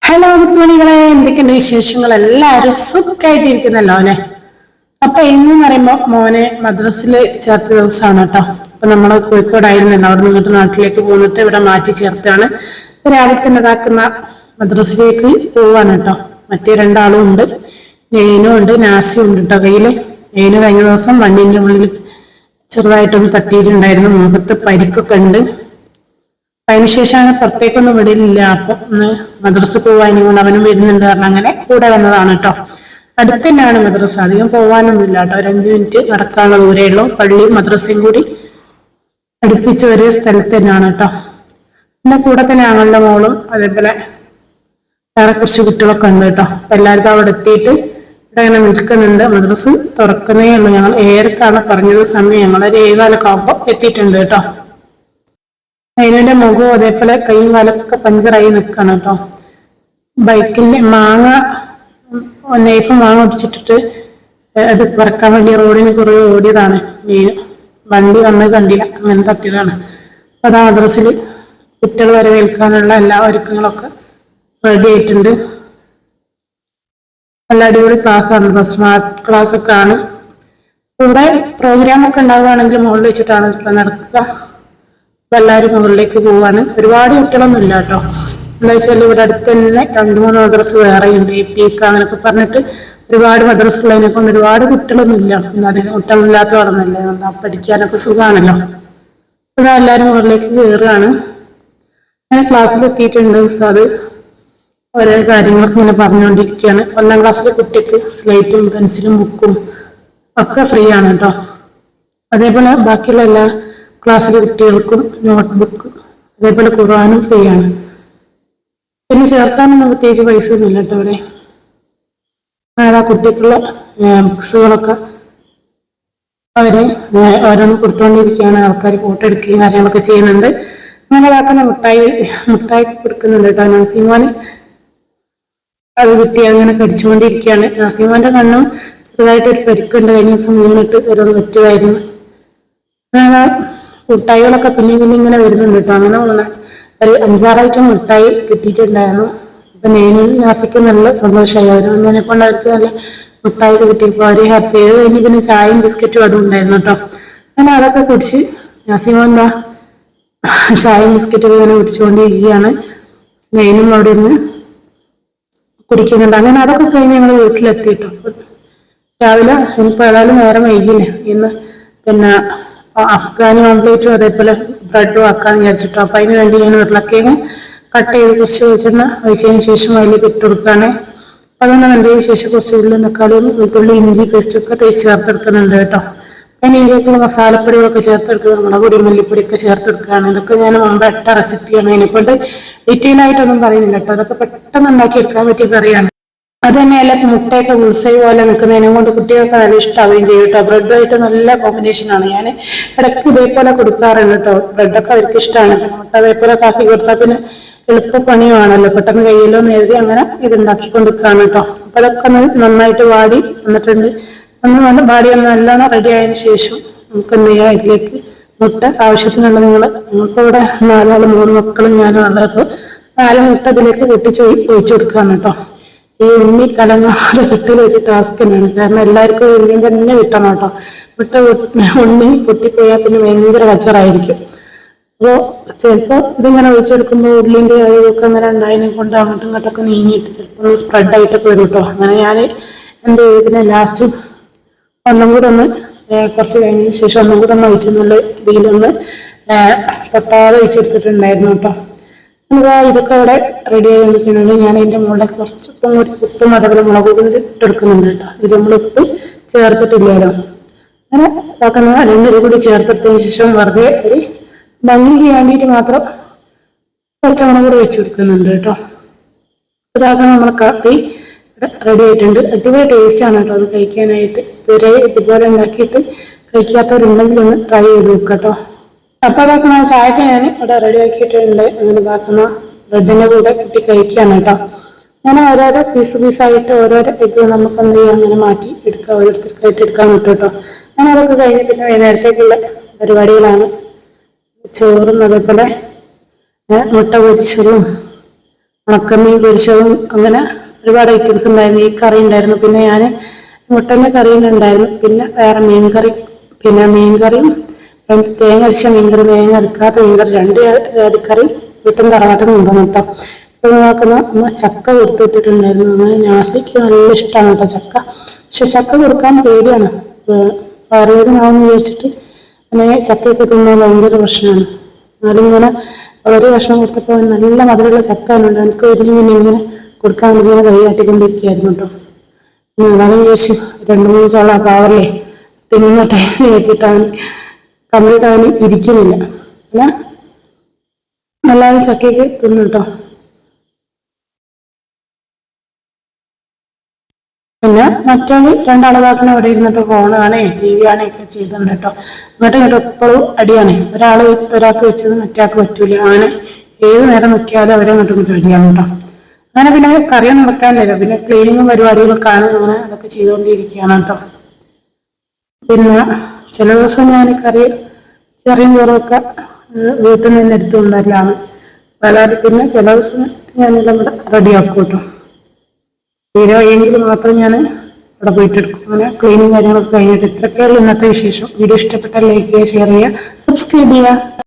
Hello മുത്തുമണികളെ, എന്തൊക്കെയുണ്ട് വിശേഷങ്ങൾ? എല്ലാവരും സുഖമായിട്ടിരിക്കുന്നല്ലോ അല്ലെ? അപ്പൊ ഇന്ന് പറയുമ്പോ മോനെ മദ്രസിൽ ചേർത്ത ദിവസമാണ് കേട്ടോ. അപ്പൊ നമ്മള് കോഴിക്കോടായിരുന്നല്ലോ, അവിടെ നിന്നിട്ട് നാട്ടിലേക്ക് പോന്നിട്ട് ഇവിടെ മാറ്റി ചേർത്താണ്. രാവിലെ തന്നെ ഇതാക്കുന്ന മദ്രസിലേക്ക് പോവാണ് കേട്ടോ. മറ്റേ രണ്ടാളും ഉണ്ട്, നെയ്നും ഉണ്ട്, നാസും ഉണ്ട് കേട്ടോ കയ്യില്. നെയ്ന് കഴിഞ്ഞ ദിവസം വണ്ടിന്റെ ഉള്ളിൽ ചെറുതായിട്ടൊന്ന് തട്ടിയിട്ടുണ്ടായിരുന്നു, മുഖത്ത് പരിക്കൊക്കെ ഉണ്ട്. അതിനുശേഷമാണ് പുറത്തേക്കൊന്നും വിടലില്ല. അപ്പൊ ഒന്ന് മദ്രസ പോവാനും കൊണ്ട് അവനും വരുന്നുണ്ട് കാരണം അങ്ങനെ കൂടെ വന്നതാണ് കേട്ടോ. അടുത്ത് തന്നെയാണ് മദ്രസ, അധികം പോവാനൊന്നുമില്ല കേട്ടോ. ഒരു 5 മിനിറ്റ് നടക്കാനുള്ള ദൂരേ ഉള്ളൂ. പള്ളിയും മദ്രസയും കൂടി അടുപ്പിച്ച് ഒരേ സ്ഥലത്ത് തന്നെയാണ് കേട്ടോ. പിന്നെ കൂടെ തന്നെ ഞങ്ങളുടെ മോളും അതേപോലെ വേറെ കുറച്ച് കുട്ടികളൊക്കെ ഉണ്ട് കേട്ടോ. അപ്പൊ എല്ലാവർക്കും അവിടെ എത്തിയിട്ട് ഇവിടെ ഇങ്ങനെ നിൽക്കുന്നുണ്ട്. മദ്രസ് തുറക്കുന്നേ ഉള്ളൂ. ഞങ്ങൾ ഏറെക്കാണ് പറഞ്ഞത് സമയം, ഞങ്ങളൊരു 7:15 ആകുമ്പോൾ എത്തിയിട്ടുണ്ട് കേട്ടോ. അതിനെ മുഖവും അതേപോലെ കൈയും കാലൊക്കെ പഞ്ചറായി നിൽക്കണം കേട്ടോ. ബൈക്കിന്റെ നൈഫ് മാങ്ങ ഒടിച്ചിട്ടിട്ട് അത് പറക്കാൻ വേണ്ടി റോഡിന് കുറെ ഓടിയതാണ്. ഈ വണ്ടി വന്ന് കണ്ടില്ല, അങ്ങനെ തട്ടിയതാണ്. അപ്പൊ അതാ മദ്രസിൽ കുട്ടികൾ വരവേൽക്കാനുള്ള എല്ലാ ഒരുക്കങ്ങളൊക്കെ റെഡി ആയിട്ടുണ്ട്. നല്ല അടിപൊളി ക്ലാസ് ആണ്, സ്മാർട്ട് ക്ലാസ് ഒക്കെ ആണ്. ഇവിടെ പ്രോഗ്രാം ഒക്കെ ഉണ്ടാവുകയാണെങ്കിൽ മുകളിൽ വെച്ചിട്ടാണ് ഇപ്പൊ നടക്കുക. അപ്പൊ എല്ലാവരും മുകളിലേക്ക് പോവാണ്. ഒരുപാട് കുട്ടികളൊന്നും ഇല്ല കേട്ടോ. എന്താ വെച്ചാൽ ഇവിടെ അടുത്ത് തന്നെ 2-3 മദ്രസ് വേറെയുണ്ട്. പീക്ക് അങ്ങനെയൊക്കെ പറഞ്ഞിട്ട് ഒരുപാട് മദ്രസ ഉള്ളതിനെ കൊണ്ട് ഒരുപാട് കുട്ടികളൊന്നും ഇല്ല. പിന്നെ അതിന് കുട്ടികളില്ലാത്ത വളർന്നല്ലേ, പഠിക്കാനൊക്കെ സുഖമാണല്ലോ. ഇവിടെ എല്ലാവരും മുകളിലേക്ക് കയറുകയാണ്. ഞാൻ ക്ലാസ്സിലെത്തിയിട്ടുണ്ട്. ഉസ്താദ് ഓരോ കാര്യങ്ങളൊക്കെ ഇങ്ങനെ പറഞ്ഞുകൊണ്ടിരിക്കുകയാണ്. 1-ാം ക്ലാസ്സിലെ കുട്ടിക്ക് സ്ലേറ്റും പെൻസിലും ബുക്കും ഒക്കെ ഫ്രീ ആണ് കേട്ടോ. അതേപോലെ ബാക്കിയുള്ള എല്ലാ ക്ലാസ്സിലെ കുട്ടികൾക്കും നോട്ട്ബുക്ക് അതേപോലെ ഖുർആനും ഫ്രീ ആണ്. പിന്നെ ചേർത്താനൊന്നും പ്രത്യേകിച്ച് പൈസ ഒന്നുമില്ല കേട്ടോ ഇവിടെ. അതാ കുട്ടിക്കുള്ള ബുക്സുകളൊക്കെ അവര് ഓരോന്ന് കൊടുത്തുകൊണ്ടിരിക്കുകയാണ്. ആൾക്കാർ ഫോട്ടോ എടുക്കുകയും കാര്യങ്ങളൊക്കെ ചെയ്യുന്നുണ്ട്. അങ്ങനെ ഇതാക്കുന്ന മുട്ടായി കൊടുക്കുന്നുണ്ട് കേട്ടോ. നാസിമോന് അത് കിട്ടി അങ്ങനെ കടിച്ചുകൊണ്ടിരിക്കുകയാണ്. നാസിമോന്റെ കണ്ണും ചെറുതായിട്ടൊരു പരിക്കുണ്ട്. കഴിഞ്ഞ ദിവസം വീണിട്ട് ഓരോന്ന് പറ്റുമായിരുന്നു. മിഠായികളൊക്കെ പിന്നെ ഇങ്ങനെ വരുന്നുണ്ട് കേട്ടോ. അങ്ങനെ ഒരു 5-6 ഐറ്റം മിഠായി കിട്ടിയിട്ടുണ്ടായിരുന്നു. അപ്പൊ നേനും നാസിക്കും നല്ല സന്തോഷമായി. അവരെ കൊണ്ട് അവർക്ക് നല്ല മിഠായി കിട്ടിയപ്പോൾ അവര് ഹാപ്പി ആയി. കഴിഞ്ഞ് പിന്നെ ചായയും ബിസ്ക്കറ്റും അതും ഉണ്ടായിരുന്നു കേട്ടോ. അങ്ങനെ അതൊക്കെ കുടിച്ച് നാസിമോ എന്താ ചായയും ബിസ്ക്കറ്റും ഇങ്ങനെ കുടിച്ചുകൊണ്ടിരിക്കുകയാണ്. നേനും അവിടെ നിന്ന് കുടിക്കുന്നുണ്ട്. അങ്ങനെ അതൊക്കെ കഴിഞ്ഞ് ഞങ്ങൾ വീട്ടിലെത്തിട്ടോ. രാവിലെ ഇനിയിപ്പോൾ ഏതായാലും നേരം വൈകില്ലേ, ഇന്ന് പിന്നെ അഫ്ഗാനി ഓംപ്ലേറ്റും അതേപോലെ ബ്രെഡും ആക്കാന്ന് വിചാരിച്ചിട്ടോ. അപ്പൊ അതിന് വേണ്ടി ഞാൻ ഉരുളക്കിഴങ്ങ് കട്ട് ചെയ്ത് കുറച്ച് വെളിച്ചെണ്ണ ഒഴിച്ചതിന് ശേഷം അതിലേക്ക് ഇട്ട് കൊടുക്കുകയാണ്. അതൊന്ന് വെന്തതിന് ശേഷം കുറച്ച് ഉള്ളിയും തക്കാളിയും വെളുത്തുള്ളി ഇഞ്ചി പേസ്റ്റും ഒക്കെ തേച്ച് ചേർത്തെടുക്കുന്നുണ്ട് കേട്ടോ. പിന്നെ ഇതിലേക്കുള്ള മസാലപ്പൊടികളൊക്കെ ചേർത്തെടുക്കുന്നത്, മുളകുപൊടി മല്ലിപ്പൊടിയൊക്കെ ചേർത്തെടുക്കുകയാണ്. ഇതൊക്കെ ഞാൻ മുമ്പ് ഇട്ട റെസിപ്പിയാണ്, അതിനെക്കൊണ്ട് ഡീറ്റെയിൽ ആയിട്ടൊന്നും പറയുന്നില്ല കേട്ടോ. അതൊക്കെ പെട്ടെന്ന് ഉണ്ടാക്കി എടുക്കാൻ പറ്റിയ കറിയാണ്. അത് തന്നെയല്ല, മുട്ടയൊക്കെ ഉൾസൈ പോലെ നിൽക്കുന്നതിനെ കൊണ്ട് കുട്ടികൾക്ക് നല്ല ഇഷ്ടമാവുകയും ചെയ്യും കേട്ടോ. ബ്രെഡുമായിട്ട് നല്ല കോമ്പിനേഷനാണ്. ഞാൻ ഇടയ്ക്ക് ഇതേപോലെ കൊടുക്കാറുണ്ട് കേട്ടോ. ബ്രെഡൊക്കെ അവർക്ക് ഇഷ്ടമാണ്. മുട്ട അതേപോലെ കാക്കി കൊടുത്താൽ പിന്നെ എളുപ്പപ്പണിയുമാണല്ലോ, പെട്ടെന്ന് കയ്യിലോ എന്ന് എഴുതി അങ്ങനെ ഇത് ഉണ്ടാക്കി കൊടുക്കുകയാണ് കേട്ടോ. അപ്പൊ അതൊക്കെ ഒന്ന് നന്നായിട്ട് വാടി വന്നിട്ടുണ്ട്. വാടി ഒന്ന് നല്ലോണം റെഡി ആയതിനു ശേഷം നമുക്ക് എന്ത് ചെയ്യാം, ഇതിലേക്ക് മുട്ട ആവശ്യത്തിനുള്ള ഞങ്ങൾക്ക് ഇവിടെ 4 ആളും 3 മക്കളും ഞാനും ഉള്ളത്. 4 മുട്ട ഇതിലേക്ക് പൊട്ടിച്ച് ഒഴിച്ചു കൊടുക്കുകയാണ് കേട്ടോ. ഈ ഉണ്ണി കലങ്ങാതെ കിട്ടൽ ഒരു ടാസ്ക് തന്നെയാണ്. കാരണം എല്ലാവർക്കും ഉണ്ണിയും തന്നെ കിട്ടണം കേട്ടോ. ഉണ്ണി പൊട്ടിപ്പോയാൽ പിന്നെ ഭയങ്കര കച്ചറായിരിക്കും. അപ്പോൾ ചിലപ്പോൾ ഇതിങ്ങനെ ഒഴിച്ചെടുക്കുമ്പോൾ ഉള്ളിൻ്റെ അതൊക്കെ അങ്ങനെ ഉണ്ടായതിനെ കൊണ്ട് അങ്ങോട്ടും ഇങ്ങോട്ടൊക്കെ നീങ്ങിയിട്ട് ചിലപ്പോൾ സ്പ്രെഡ് ആയിട്ടൊക്കെ വരും കേട്ടോ. അങ്ങനെ ഞാൻ എന്ത് ചെയ്തു, പിന്നെ ലാസ്റ്റ് ഒന്നും കൂടെ ഒന്ന് കുറച്ച് കഴിഞ്ഞതിന് ശേഷം ഒന്നും കൂടെ ഒന്ന് ഒഴിച്ചെന്നുള്ള ഇതിലൊന്ന് പൊട്ടാതെ ഒഴിച്ചെടുത്തിട്ടുണ്ടായിരുന്നു കേട്ടോ. ഇതൊക്കെ അവിടെ റെഡി ആയിരിക്കുന്നുണ്ട്. ഞാൻ ഇതിൻ്റെ മുകളിൽ കുറച്ച് ഉപ്പും അതേപോലെ മുളക് പൊടി ഇട്ടെടുക്കുന്നുണ്ട് കേട്ടോ. ഇത് നമ്മൾ ഉപ്പ് ചേർത്തിട്ടില്ലല്ലോ. അങ്ങനെ ഇതാക്കുന്ന 2 കൂടി ചേർത്തെടുത്തതിന് ശേഷം വെറുതെ ഒരു ഭംഗിക്ക് വേണ്ടിയിട്ട് മാത്രം കുറച്ചങ്ങനെ കൂടെ വെച്ച് കൊടുക്കുന്നുണ്ട് കേട്ടോ. ഇതാക്കാൻ നമ്മൾ കറി റെഡി ആയിട്ടുണ്ട്. അടിപൊളി ടേസ്റ്റ് ആണ് കേട്ടോ അത് കഴിക്കാനായിട്ട്. ഇതുപോലെ ഉണ്ടാക്കിയിട്ട് കഴിക്കാത്തവരുണ്ടെങ്കിൽ ഒന്ന് ട്രൈ ചെയ്ത് നോക്കുക കേട്ടോ. അപ്പൊ അതാക്കുന്ന ചായക്ക് ഞാൻ ഇവിടെ റെഡി ആക്കിയിട്ടുണ്ട്. അങ്ങനെ ഇതാക്കുന്ന ബ്രെഡിന്റെ കൂടെ കുട്ടി കഴിക്കുകയാണ് കേട്ടോ. അങ്ങനെ ഓരോരോ പീസായിട്ട് ഓരോരോ എഗ്ഗ് നമുക്ക് എന്ത് ചെയ്യാം, അങ്ങനെ മാറ്റി എടുക്കാം, ഓരോരുത്തർക്കായിട്ട് എടുക്കാൻ പറ്റും കേട്ടോ. അങ്ങനെ അതൊക്കെ കഴിഞ്ഞ് പിന്നെ വൈകുന്നേരത്തേക്കുള്ള പരിപാടികളാണ്. ചോറും അതേപോലെ മുട്ട പൊരിച്ചതും ഉണക്കമീൻ പൊരിച്ചതും അങ്ങനെ ഒരുപാട് ഐറ്റംസ് ഉണ്ടായിരുന്നു. ഈ കറി ഉണ്ടായിരുന്നു. പിന്നെ ഞാൻ മുട്ടൻ്റെ കറിയുണ്ടായിരുന്നു. പിന്നെ വേറെ മീൻകറി, പിന്നെ മീൻകറിയും തേങ്ങ അരച്ച മീൻകറി, തേങ്ങ അരക്കാത്ത മീൻകറി, രണ്ട് കറി വീട്ടും തറവാട്ടിൽ കൊണ്ടുവന്നു കേട്ടോ. ഇത് നോക്കുന്ന അമ്മ ചക്ക കൊടുത്തിട്ടുണ്ടായിരുന്നു. അങ്ങനെ നാസിക്ക് നല്ല ഇഷ്ടമാണ് കേട്ടോ ചക്ക. പക്ഷെ ചക്ക കൊടുക്കാൻ പേടിയാണ്, വയറുവേദനാണെന്ന് വിചാരിച്ചിട്ട് അങ്ങനെ ചക്കയൊക്കെ തിന്നാൻ ഭയങ്കര പ്രശ്നമാണ്. എന്നാലും ഇങ്ങനെ വളരെ ഭക്ഷണം കൊടുത്തപ്പോൾ നല്ല മധുരമുള്ള ചക്ക ഉണ്ട്. എനിക്ക് ഒരു മീൻ ഇങ്ങനെ കൊടുക്കാൻ വേണ്ടി ഇങ്ങനെ കൈയാട്ടിക്കൊണ്ടിരിക്കുകയായിരുന്നു കേട്ടോ. എന്നാലും വിചാരിച്ചു 2-3 ചോള പാവല്ലേ തിന്നട്ടെ വിചാരിച്ചിട്ടാണ്. കംപ്ലീറ്റ് അവന് ഇരിക്കുന്നില്ല. പിന്നെ നല്ലവണ്ണം ചക്കയ്ക്ക് തിന്നു കേട്ടോ. പിന്നെ മറ്റൊരു രണ്ടാളുകാരനെ അവിടെ ഇരുന്നിട്ട് ഫോൺ കാണേ TV കാണുകയൊക്കെ ചെയ്തിട്ടുണ്ട് കേട്ടോ. ഇങ്ങോട്ട് എപ്പോഴും അടിയാണ്. ഒരാൾക്ക് വെച്ചത് മറ്റേയാൾക്ക് പറ്റൂല. അങ്ങനെ ഏത് നേരം നോക്കിയാലും അവരെ ഇങ്ങോട്ട് അടിയാണ് കേട്ടോ. അങ്ങനെ പിന്നെ കറിയൊന്നും വെക്കാനില്ലല്ലോ, പിന്നെ ക്ലീനിങ്ങും പരിപാടികളൊക്കെ ആണ്. അങ്ങനെ അതൊക്കെ ചെയ്തുകൊണ്ടിരിക്കുകയാണ് കേട്ടോ. പിന്നെ ചില ദിവസം ഞാൻ കറി ചെറിയ ചോറൊക്കെ വീട്ടിൽ നിന്ന് എടുത്തുകൊണ്ടല്ലാണ്. അല്ലാതെ പിന്നെ ചില ദിവസം ഞാനെല്ലാം കൂടെ റെഡിയാക്കും കേട്ടോ. തീരെ വയ്യെങ്കിൽ മാത്രം ഞാൻ അവിടെ പോയിട്ട് എടുക്കും. അങ്ങനെ ക്ലീനിങ് കാര്യങ്ങളൊക്കെ കഴിഞ്ഞിട്ട് ഇത്രയൊക്കെയുള്ള ഇന്നത്തെ വിശേഷം. വീഡിയോ ഇഷ്ടപ്പെട്ടാൽ ലൈക്ക് ചെയ്യുക, ഷെയർ ചെയ്യുക, സബ്സ്ക്രൈബ് ചെയ്യുക.